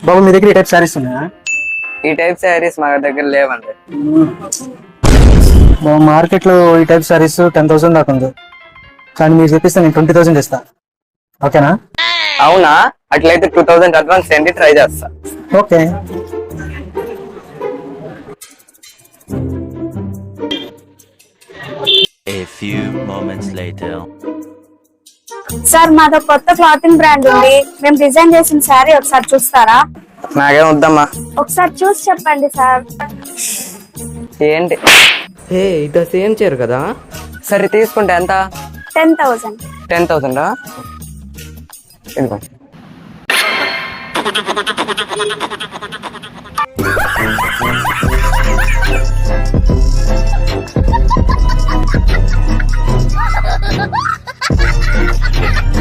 బాబు మీ దగ్గర ఈ టైప్ శారీస్ ఉన్నాయా? ఈ టైప్ శారీస్ మా దగ్గర లేవండి. బాబు మార్కెట్లో ఈ టైప్ శారీస్ 10,000 దాకా ఉంది, కానీ మీరు చెప్పిస్తే నేను 20,000 ఇస్తా. ఓకేనా? అవునా? అట్లయితే 2000 అడ్వాన్స్ ఏంటి, ట్రై చేస్తా. Okay. A few moments later. Sir మాది కొత్త క్లాతింగ్ బ్రాండ్ ఉంది, మేము డిజైన్ చేసిన శారీ ఒకసారి చూస్తారా? నాకేం వద్దమ్మా. ఒకసారి చూసి చెప్పండి సార్. ఏంటి? హే, ఇది సేమ్ చీర కదా? సరే తీసుకుంటే ఎంత? 10,000. 10,000 ఇదిగో.